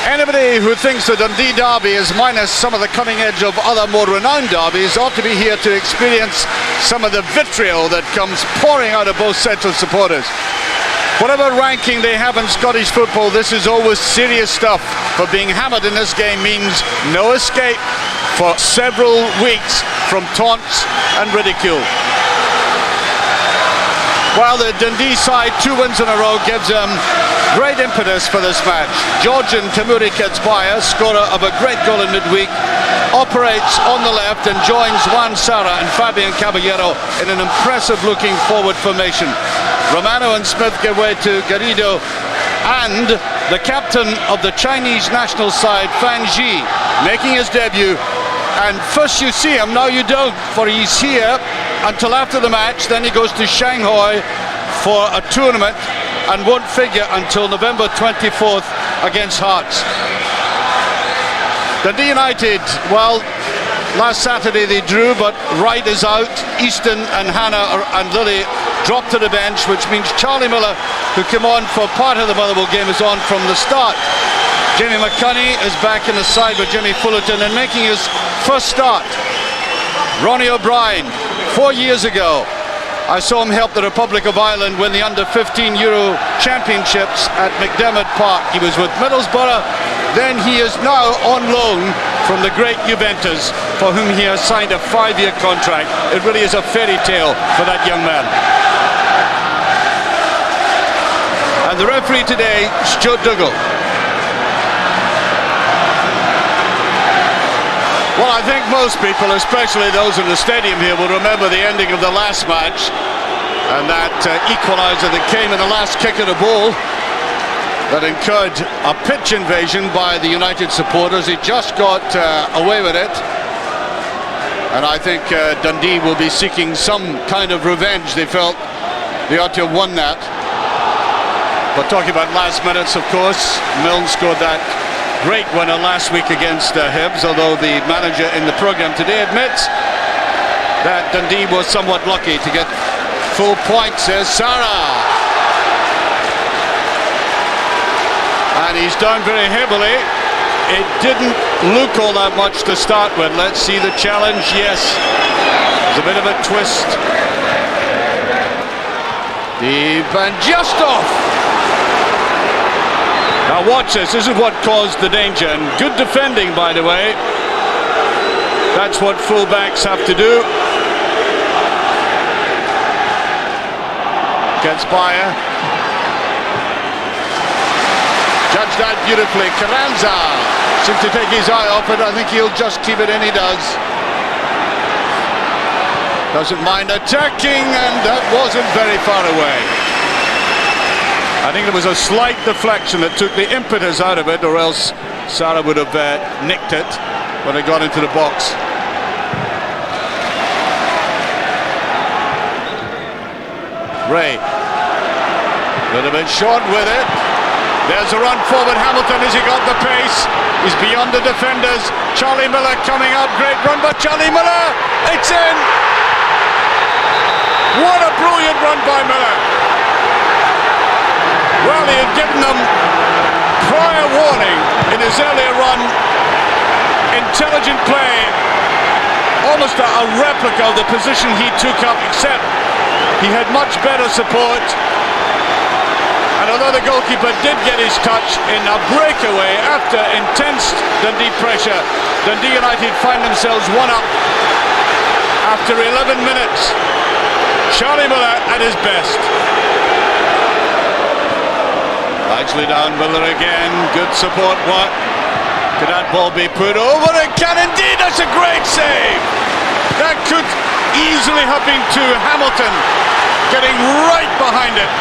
Anybody who thinks the Dundee derby is minus some of the cutting edge of other more renowned derbies ought to be here to experience some of the vitriol that comes pouring out of both sets of supporters. Whatever ranking they have in Scottish football, this is always serious stuff. For being hammered in this game means no escape for several weeks from taunts and ridicule. While the Dundee side 2 wins in a row gives them great impetus for this match. Georgian Tamuri Ketsbaya, scorer of a great goal in midweek, operates on the left and joins Juan Sara and Fabian Caballero in an impressive looking forward formation. Romano and Smith give way to Garrido and the captain of the Chinese national side, Fan Ji, making his debut. And first you see him, now you don't, for he's here until after the match. Then he goes to Shanghai for a tournament and won't figure until November 24th against Hearts. Dundee United, well, last Saturday they drew, but Wright is out. Easton and Hannah and Lilly dropped to the bench, which means Charlie Miller, who came on for part of the Motherwell game, is on from the start. Jamie McCunney is back in the side with Jimmy Fullerton and making his first start. Ronnie O'Brien, 4 years ago, I saw him help the Republic of Ireland win the under-15 Euro Championships at McDermott Park. He was with Middlesbrough, then he is now on loan from the great Juventus, for whom he has signed a 5-year contract. It really is a fairy tale for that young man. And the referee today, Stuart Dougal. Well, I think most people, especially those in the stadium here, will remember the ending of the last match and that equaliser that came in the last kick of the ball that incurred a pitch invasion by the United supporters. He just got away with it, and I think Dundee will be seeking some kind of revenge. They felt they ought to have won that. But talking about last minutes, of course, Milne scored that great winner last week against Hibs, although the manager in the programme today admits that Dundee was somewhat lucky to get full points. There's Sara, and he's down very heavily. It didn't look all that much to start with. Let's see the challenge. Yes, there's a bit of a twist. Van Justov. Now watch this, this is what caused the danger, and good defending, by the way. That's what fullbacks have to do. Ketsbaya. Judged that beautifully. Carranza seems to take his eye off it. I think he'll just keep it in, he does. Doesn't mind attacking, and that wasn't very far away. I think there was a slight deflection that took the impetus out of it, or else Sara would have nicked it when it got into the box. Ray, a little bit short with it. There's a run forward. Hamilton, has he got the pace? He's beyond the defenders. Charlie Miller coming up, great run by Charlie Miller. It's in. What a brilliant run by Miller. Well, he had given them prior warning in his earlier run. Intelligent play, almost a replica of the position he took up, except he had much better support. And although the goalkeeper did get his touch in a breakaway after intense Dundee pressure, Dundee United find themselves 1 up after 11 minutes. Charlie Miller at his best. Largely down, Miller again, good support work. Could that ball be put over? It can indeed, that's a great save. That could easily have been to Hamilton, getting right behind it.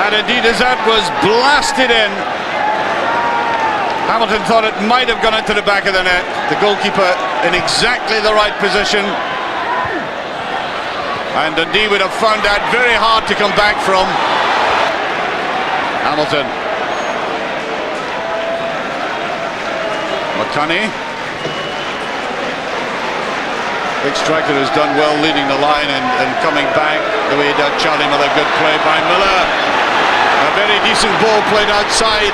And indeed, as that was blasted in, Hamilton thought it might have gone into the back of the net. The goalkeeper in exactly the right position. And Dundee would have found that very hard to come back from. Hamilton. McCunney. Big striker has done well leading the line and coming back the way he does. Charlie Miller, good play by Miller. A very decent ball played outside.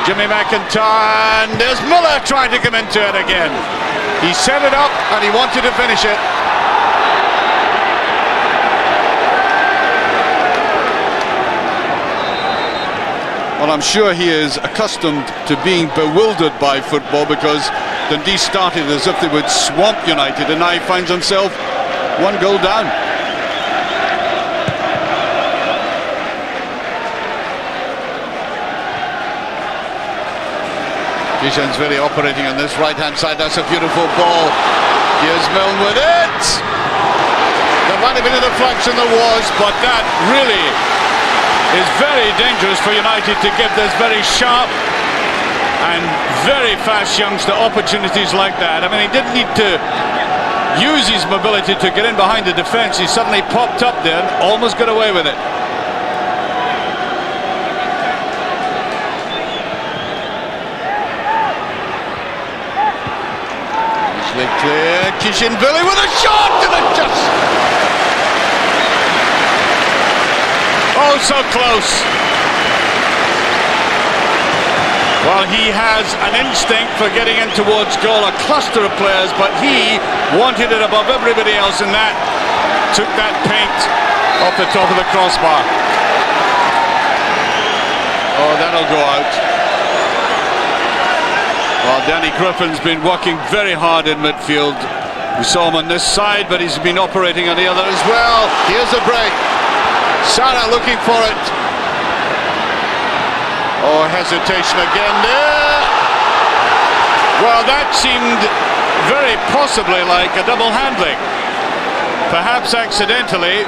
Jimmy McIntyre, and there's Miller trying to come into it again. He set it up and he wanted to finish it. Well, I'm sure he is accustomed to being bewildered by football, because Dundee started as if they would swamp United, and now he finds himself one goal down. Kishan's really operating on this right-hand side. That's a beautiful ball. Here's Milne with it. There might have been a deflection, there was, but that really is very dangerous for United to give this very sharp and very fast youngster opportunities like that. I mean, he didn't need to use his mobility to get in behind the defence. He suddenly popped up there and almost got away with it. Easily clear. Kishan Billy with a shot, and it just... oh, so close. Well, he has an instinct for getting in towards goal, a cluster of players, but he wanted it above everybody else, and that took that paint off the top of the crossbar. Oh, that'll go out. Well, Danny Griffin's been working very hard in midfield. We saw him on this side, but he's been operating on the other as well. Here's a break. Sarah looking for it. Oh, hesitation again there. Well, that seemed very possibly like a double handling. Perhaps accidentally.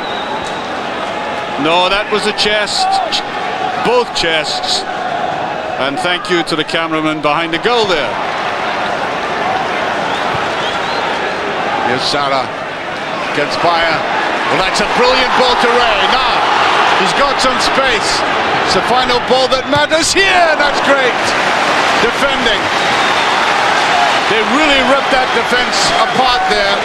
No, that was a chest. Both chests. And thank you to the cameraman behind the goal there. Here's Sarah. Gets by her. Well, that's a brilliant ball to Ray. Now, he's got some space. It's the final ball that matters here. That's great. Defending. They really ripped that defence apart there.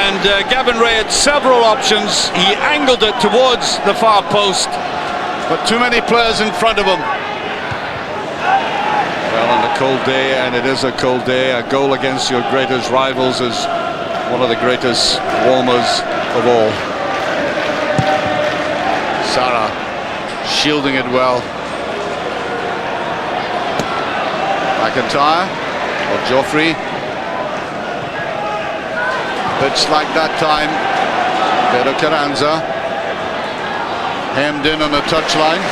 And Gavin Ray had several options. He angled it towards the far post, but too many players in front of him. Well, on a cold day, and it is a cold day, a goal against your greatest rivals is one of the greatest warmers of all. Sarah shielding it well. McIntyre or Joffrey. Pitch like that time. Pedro Carranza hemmed in on the touchline.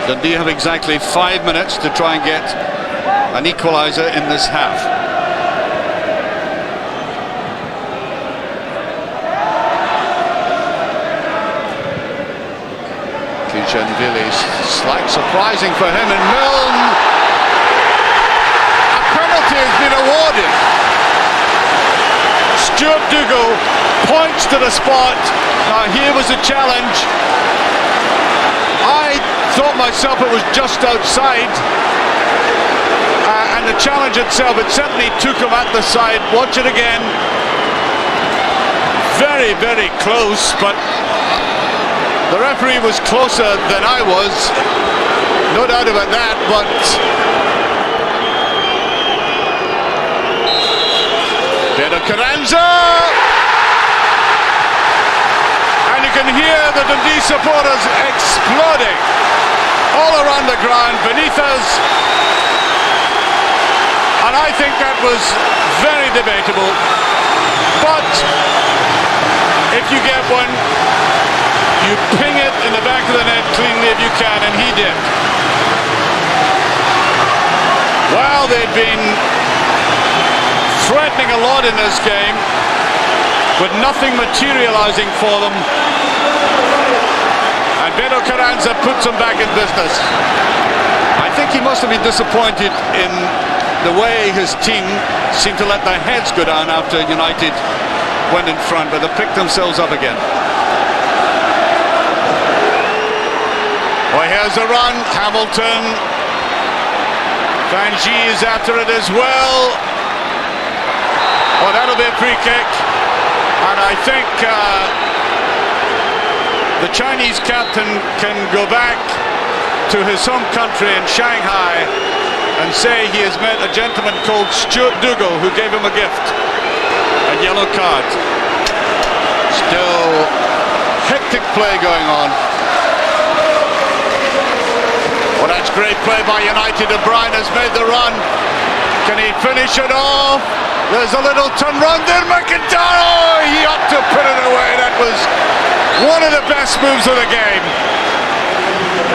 Dundee have exactly 5 minutes to try and get an equaliser in this half. Kishan Billy, slight surprising for him, and Milne. A penalty has been awarded. Stuart Dougal points to the spot. Now here was a challenge. I thought myself it was just outside, and the challenge itself, it certainly took him at the side. Watch it again. Very, very close, but the referee was closer than I was, no doubt about that. But Pedro Carranza, and you can hear the Dundee supporters exploding all around the ground beneath us, and I think that was very debatable. But if you get one, you ping it in the back of the net cleanly if you can, and he did. Well, they've been threatening a lot in this game, with nothing materializing for them. And Pedro Carranza puts them back in business. I think he must have been disappointed in the way his team seemed to let their heads go down after United went in front, but they picked themselves up again. Well, here's a run. Hamilton. Van Gee is after it as well. Oh, that'll free kick, and I think the Chinese captain can go back to his home country in Shanghai and say he has met a gentleman called Stuart Dougal who gave him a gift, a yellow card. Still hectic play going on. Well, that's great play by United. De Bruyne has made the run. Can he finish it off? There's a little turn round there. McIntyre, oh, he ought to put it away. That was one of the best moves of the game.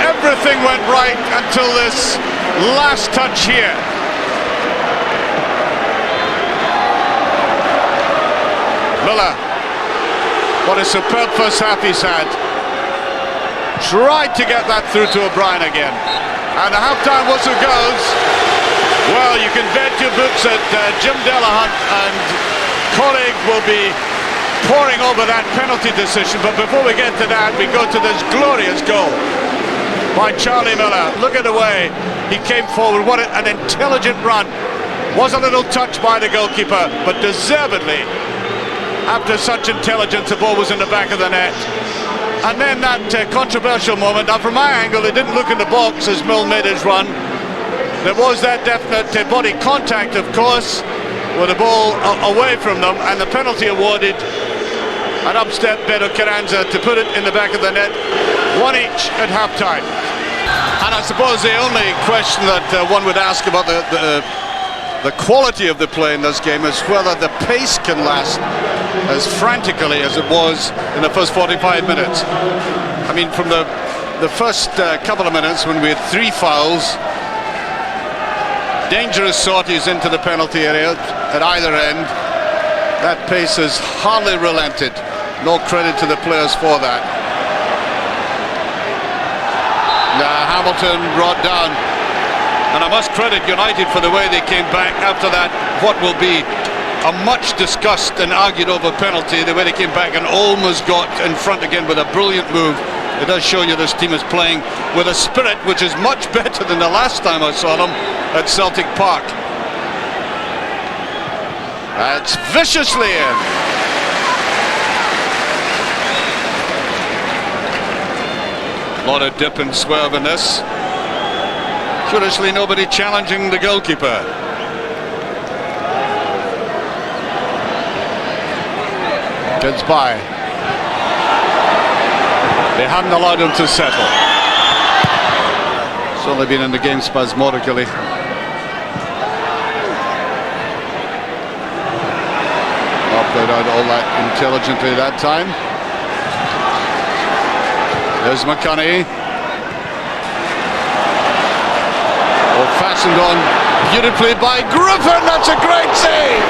Everything went right until this last touch here. Miller, what a superb first half he's had. Tried to get that through to O'Brien again. And the half-time whistle goes. Well, you can bet your books that Jim Delahunt and colleague will be poring over that penalty decision. But before we get to that, we go to this glorious goal by Charlie Miller. Look at the way he came forward. What an intelligent run. Was a little touch by the goalkeeper, but deservedly, after such intelligence, the ball was in the back of the net. And then that controversial moment. Now, from my angle, it didn't look in the box as Mill made his run. There was that definite body contact, of course, with the ball away from them, and the penalty awarded. An up-step Beto Carranza to put it in the back of the net. One each at half-time. And I suppose the only question that one would ask about the quality of the play in this game is whether the pace can last as frantically as it was in the first 45 minutes. I mean, from the first couple of minutes when we had 3 fouls, dangerous sorties into the penalty area at either end, that pace has hardly relented. No credit to the players for that. Hamilton brought down, and I must credit United for the way they came back after that, what will be a much discussed and argued over penalty. The way they came back and almost got in front again with a brilliant move. It does show you this team is playing with a spirit which is much better than the last time I saw them at Celtic Park. That's viciously in. A lot of dip and swerve in this. Curiously, nobody challenging the goalkeeper. Gets by. They hadn't allowed him to settle. It's only been in the game spasmodically. Not played out all that intelligently that time. There's McConaughey. Oh, fastened on beautifully by Griffin. That's a great save.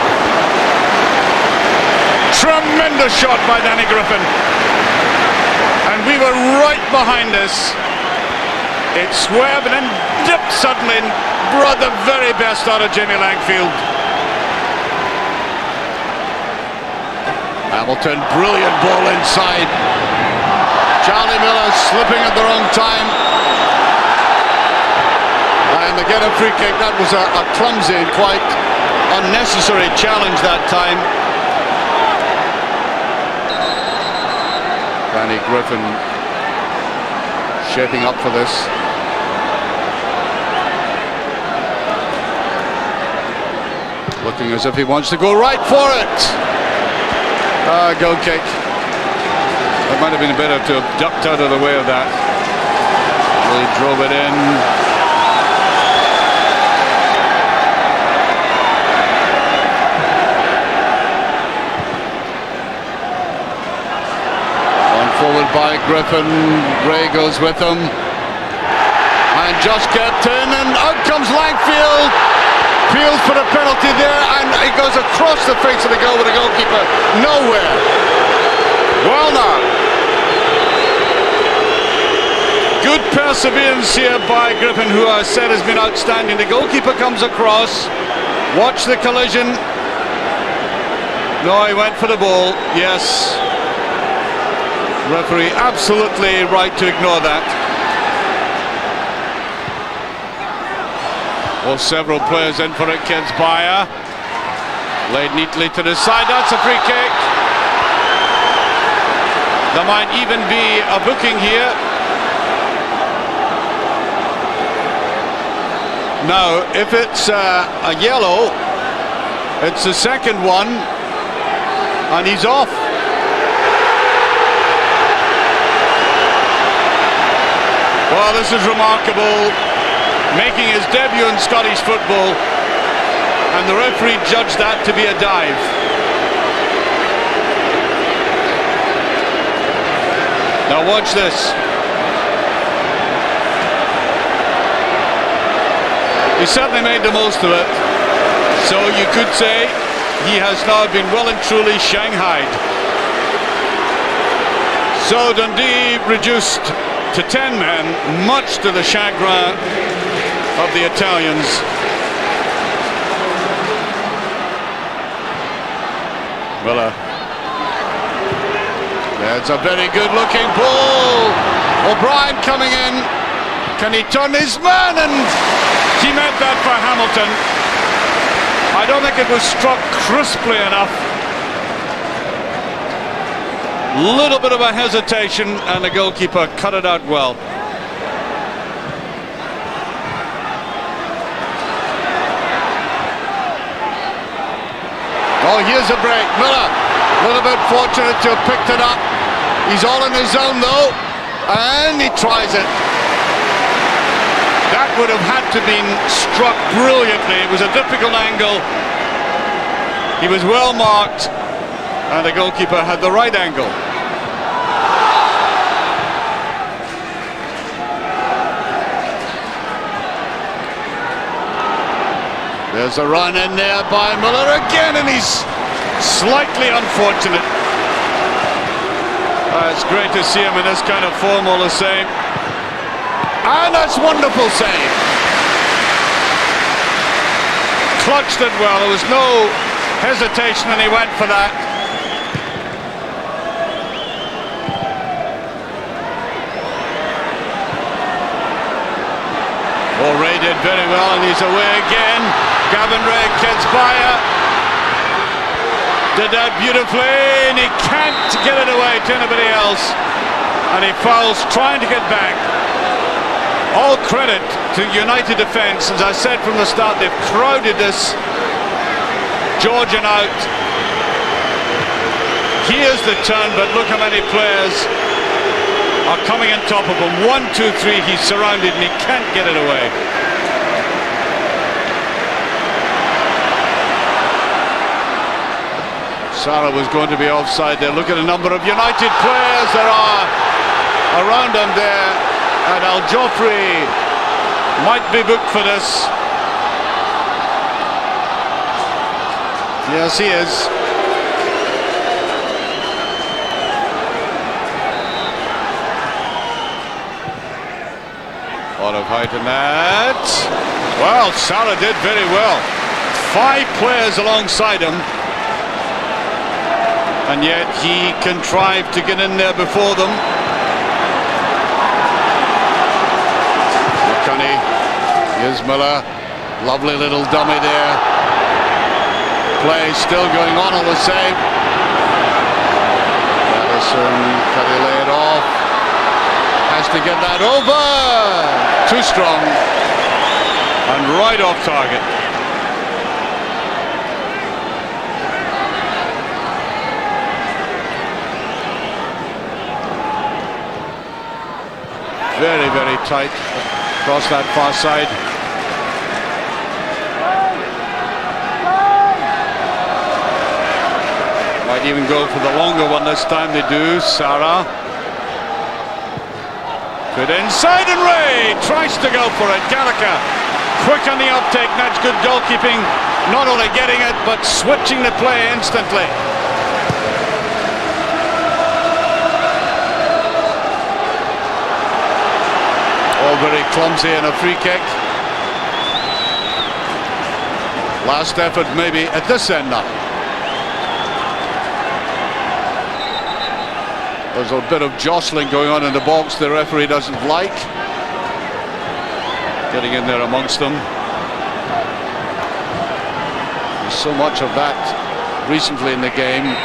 Tremendous shot by Danny Griffin. And we were right behind this. It swerved and then dipped suddenly and brought the very best out of Jamie Langfield. Hamilton, brilliant ball inside. Charlie Miller slipping at the wrong time. And they get a free kick. That was a clumsy and quite unnecessary challenge that time. Danny Griffin shaping up for this. Looking as if he wants to go right for it. Goal kick. That might have been better to have ducked out of the way of that. Really drove it in. Forward by Griffin. Ray goes with him and just kept in, and out comes Langfield. Peels for the penalty there, and it goes across the face of the goal with the goalkeeper nowhere. Well now, good perseverance here by Griffin, who I said has been outstanding. The goalkeeper comes across. Watch the collision. No, he went for the ball. Yes. Referee absolutely right to ignore that. Well, several players in for it. Kids Bayer. Laid neatly to the side. That's a free kick. There might even be a booking here. Now, if it's a yellow, it's the second one, and he's off. Well, this is remarkable. Making his debut in Scottish football, and the referee judged that to be a dive. Now watch this. He certainly made the most of it. So you could say he has now been well and truly shanghaied. So Dundee reduced to 10 men, much to the chagrin of the Italians. Miller. That's a very good looking ball. O'Brien coming in. Can he turn his man? And he meant that for Hamilton. I don't think it was struck crisply enough. Little bit of a hesitation, and the goalkeeper cut it out well. Oh, here's a break. Miller, a little bit fortunate to have picked it up. He's all in his zone though, and he tries it. That would have had to been struck brilliantly. It was a difficult angle. He was well marked, and the goalkeeper had the right angle. There's a run in there by Miller again, and he's slightly unfortunate. It's great to see him in this kind of form all the same. And that's wonderful save. Clutched it well. There was no hesitation, and he went for that. Oh, Ray did very well, and he's away again. Gavin Ray gets by it. Did that beautifully, and he can't get it away to anybody else. And he fouls trying to get back. All credit to United defence. As I said from the start, they've crowded this Georgian out. Here's the turn, but look how many players are coming on top of him. 1, 2, 3, he's surrounded and he can't get it away. Sarah was going to be offside there. Look at the number of United players there are around him there. And Al Joffrey might be booked for this. Yes, he is. Out of height in that. Well, Salah did very well. 5 players alongside him, and yet he contrived to get in there before them. McCunny, here's Miller, lovely little dummy there. Play still going on all the same. Madison, can he lay it off? Has to get that over. Too strong and right off target. Very, very tight across that far side. Might even go for the longer one this time. They do. Sarah. Good inside, and Ray tries to go for it. Gallagher quick on the uptake. That's good goalkeeping. Not only getting it, but switching the play instantly. All very clumsy and a free kick. Last effort maybe at this end now. There's a bit of jostling going on in the box the referee doesn't like. Getting in there amongst them. so much of that recently in the game.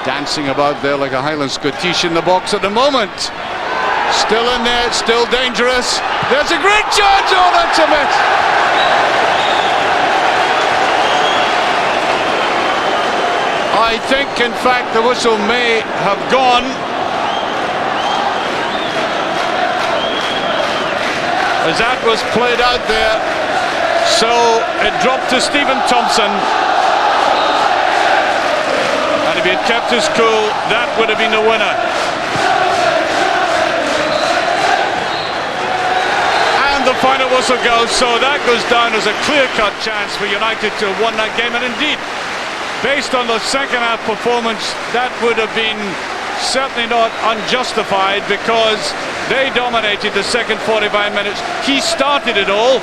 Dancing about there like a Highland Scottish in the box at the moment. Still in there, still dangerous. There's a great charge. Oh, that's a miss. I think, in fact, the whistle may have gone. As that was played out there. So it dropped to Stephen Thompson. And if he had kept his cool, that would have been the winner. And the final whistle goes, so that goes down as a clear-cut chance for United to have won that game. And indeed, based on the second half performance, that would have been certainly not unjustified, because they dominated the second 45 minutes. He started it all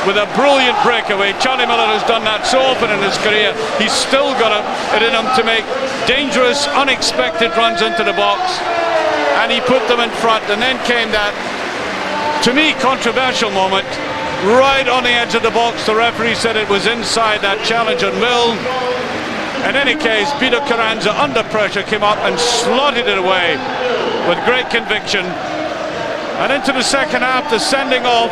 with a brilliant breakaway. Charlie Miller has done that so often in his career. He's still got it in him to make dangerous, unexpected runs into the box, and he put them in front. And then came that, to me, controversial moment right on the edge of the box. The referee said it was inside that challenge on Mill. In any case, Bido Carranza, under pressure, came up and slotted it away with great conviction. And into the second half, the sending off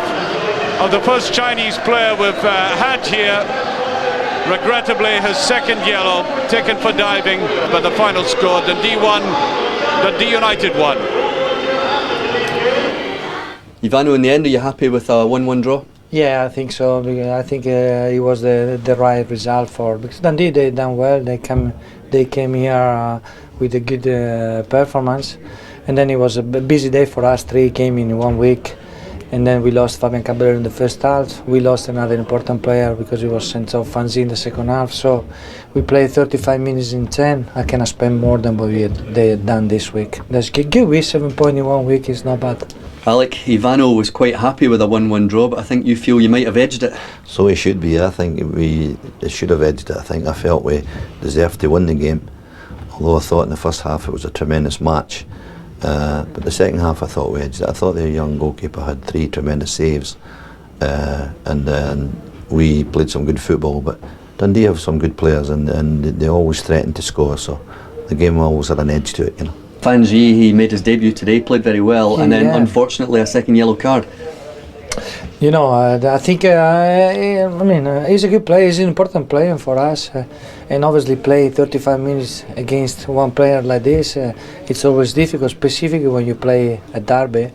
of the first Chinese player we've had here. Regrettably, his second yellow, taken for diving. But the final score, Dundee 1, Dundee United 1. Ivano, in the end, are you happy with a 1-1 draw? Yeah, I think so. I think it was the right result because Dundee, they done well. They came here with a good performance, and then it was a busy day for us. 3 games in 1 week, and then we lost Fabian Caballero in the first half. We lost another important player because he was sent off Fanzi in the second half. So we played 35 minutes in 10. I cannot spend more than what they had done this week. That's good. We 7 points in 1 week is not bad. Alec, Ivano was quite happy with a 1-1 draw, but I think you feel you might have edged it. So he should be. I think we should have edged it. I felt we deserved to win the game, although I thought in the first half it was a tremendous match. But the second half I thought we edged it. I thought the young goalkeeper had 3 tremendous saves, and we played some good football. But Dundee have some good players, and they always threaten to score, so the game always had an edge to it, you know. Fanji, he made his debut today, played very well, and then unfortunately a second yellow card. You know, I think, he's a good player, he's an important player for us, and obviously play 35 minutes against one player like this, it's always difficult, specifically when you play a derby,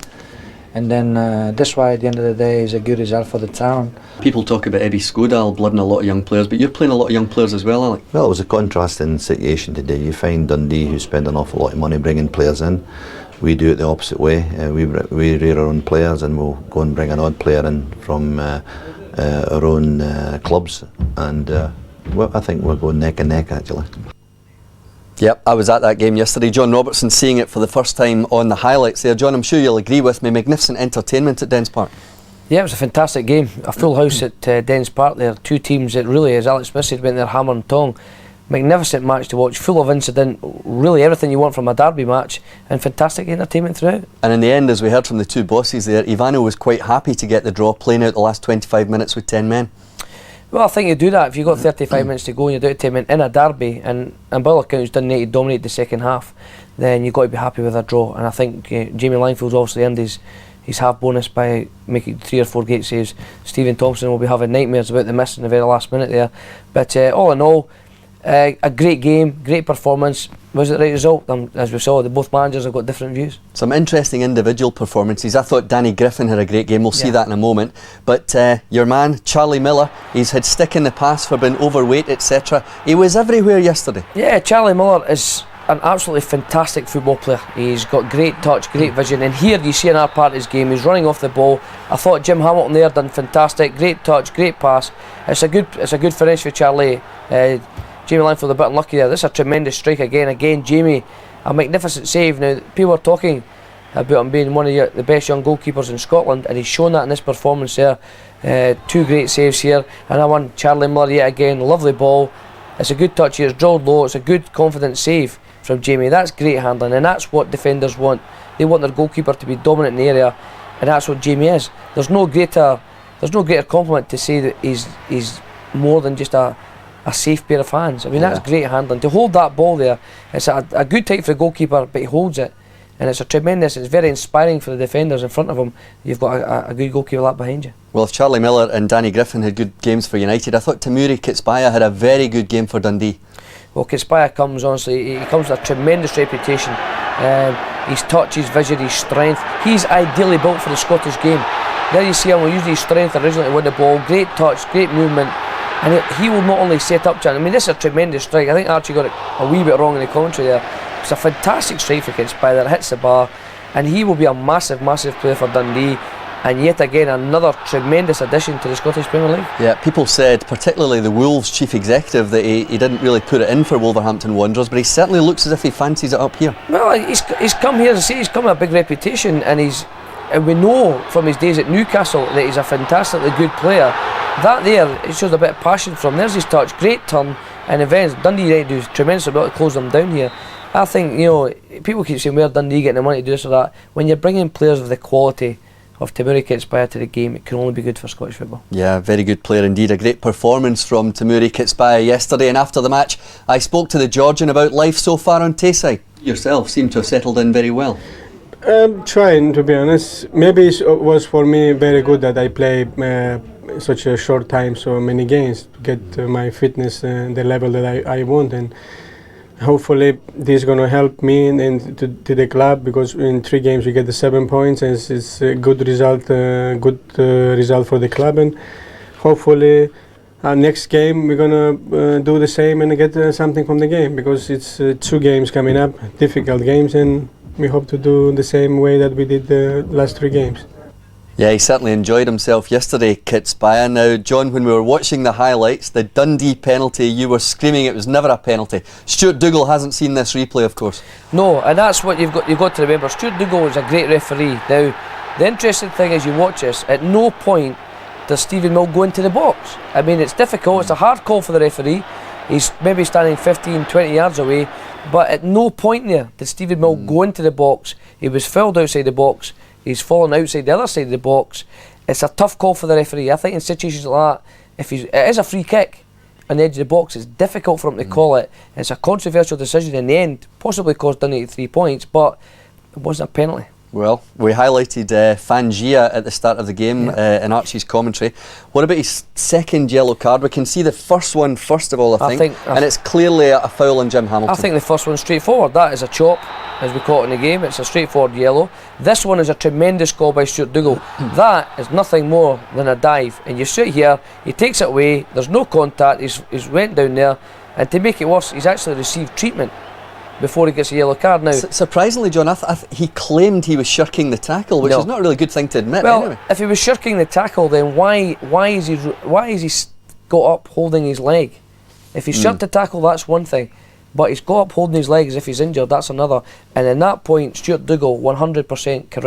and then that's why at the end of the day it's a good result for the town. People talk about Eddie Skodal blooding a lot of young players, but you're playing a lot of young players as well, Alec. Well, it was a contrasting situation today. You find Dundee, who spend an awful lot of money bringing players in. We do it the opposite way. We rear our own players, and we'll go and bring an odd player in from our own clubs, and well, I think we're going neck and neck actually. Yep, I was at that game yesterday. John Robertson seeing it for the first time on the highlights there. John, I'm sure you'll agree with me, magnificent entertainment at Dens Park. Yeah, it was a fantastic game. A full house at Dens Park there. 2 teams that really, as Alex Smith said, went there hammer and tong. Magnificent match to watch, full of incident, really everything you want from a derby match, and fantastic entertainment throughout. And in the end, as we heard from the 2 bosses there, Ivano was quite happy to get the draw, playing out the last 25 minutes with 10 men. Well, I think you do that if you've got 35 minutes to go and you're down to 10 men in a derby, and by all accounts Dundee dominated the second half, then you've got to be happy with a draw. And I think Jamie Linefield's obviously earned his half bonus by making 3 or 4 great saves. Stephen Thompson will be having nightmares about the miss in the very last minute there. But all in all, a great game, great performance. Was it the right result? As we saw, both managers have got different views. Some interesting individual performances. I thought Danny Griffin had a great game. We'll see that in a moment. But your man, Charlie Miller, he's had stick in the past for being overweight, etc. He was everywhere yesterday. Yeah, Charlie Miller is an absolutely fantastic football player. He's got great touch, great vision, and here you see another part of his game. He's running off the ball. I thought Jim Hamilton there done fantastic. Great touch, great pass. It's a good finish for Charlie. Jamie Linfield a bit unlucky there. This is a tremendous strike again. Again, Jamie, a magnificent save. Now, people are talking about him being one of the best young goalkeepers in Scotland, and he's shown that in this performance there. 2 great saves here, and that one, Charlie Miller yet again, lovely ball. It's a good touch here, it's drilled low, it's a good confident save from Jamie. That's great handling, and that's what defenders want. They want their goalkeeper to be dominant in the area, and that's what Jamie is. There's no greater compliment to say that he's more than just a a safe pair of hands. I mean, that's great handling. To hold that ball there, it's a good take for the goalkeeper, but he holds it. And it's it's very inspiring for the defenders in front of him. You've got a good goalkeeper like behind you. Well, if Charlie Miller and Danny Griffin had good games for United, I thought Tamuri Kitsbaya had a very good game for Dundee. Well, Kitsbaya comes, honestly, he comes with a tremendous reputation. His touch, his vision, his strength. He's ideally built for the Scottish game. There you see him, we'll use his strength originally to win the ball. Great touch, great movement. And he will not only set up chance. I mean, this is a tremendous strike. I think Archie got it a wee bit wrong in the commentary there. It's a fantastic strike for Kitsbaya that hits the bar. And he will be a massive, massive player for Dundee. And yet again, another tremendous addition to the Scottish Premier League. Yeah, people said, particularly the Wolves chief executive, that he didn't really put it in for Wolverhampton Wanderers, but he certainly looks as if he fancies it up here. Well, he's come here, as I say, he's come with a big reputation, and we know from his days at Newcastle that he's a fantastically good player. That there, it shows a bit of passion from. There's his touch, great turn, and events. Dundee United do tremendous about to close them down here. I think, people keep saying, where Dundee getting the money to do this or that. When you're bringing players of the quality of Tamuri Kitsbaya to the game, it can only be good for Scottish football. Yeah, very good player indeed. A great performance from Tamuri Kitsbaya yesterday, and after the match I spoke to the Georgian about life so far on Tayside. Yourself seem to have settled in very well. Trying, to be honest. Maybe it was for me very good that I play such a short time, so many games, to get my fitness the level that I want, and hopefully this is going to help me and to the club, because in 3 games we get the 7 points, and it's a good result for the club, and hopefully next game we're going to do the same and get something from the game, because it's 2 games coming up, difficult games, and we hope to do the same way that we did the last 3 games. Yeah, he certainly enjoyed himself yesterday, Kitsbaya. Now, John, when we were watching the highlights, the Dundee penalty, you were screaming it was never a penalty. Stuart Dougal hasn't seen this replay, of course. No, and that's what you've got to remember. Stuart Dougal was a great referee. Now, the interesting thing is, you watch this, at no point does Stephen Mill go into the box. I mean, it's difficult, it's a hard call for the referee. He's maybe standing 15, 20 yards away, but at no point there did Stephen Mill go into the box. He was fouled outside the box. He's fallen outside the other side of the box. It's a tough call for the referee. I think in situations like that, it is a free kick on the edge of the box, it's difficult for him to call it. It's a controversial decision in the end, possibly cost Dundee 3 points, but it wasn't a penalty. Well, we highlighted Fangia at the start of the game in Archie's commentary. What about his second yellow card? We can see the first one first of all, I think, and it's clearly a foul on Jim Hamilton. I think the first one's straightforward. That is a chop, as we call it in the game. It's a straightforward yellow. This one is a tremendous call by Stuart Dougal. That is nothing more than a dive, and you see it here, he takes it away, there's no contact, he's went down there, and to make it worse, he's actually received treatment before he gets a yellow card. Now, surprisingly, John, he claimed he was shirking the tackle, which is not a really good thing to admit. Well, anyway, if he was shirking the tackle, then why is he got up holding his leg? If he shirked the tackle, that's one thing, but he's got up holding his leg as if he's injured, that's another. And in that point, Stuart Dougal 100% correct.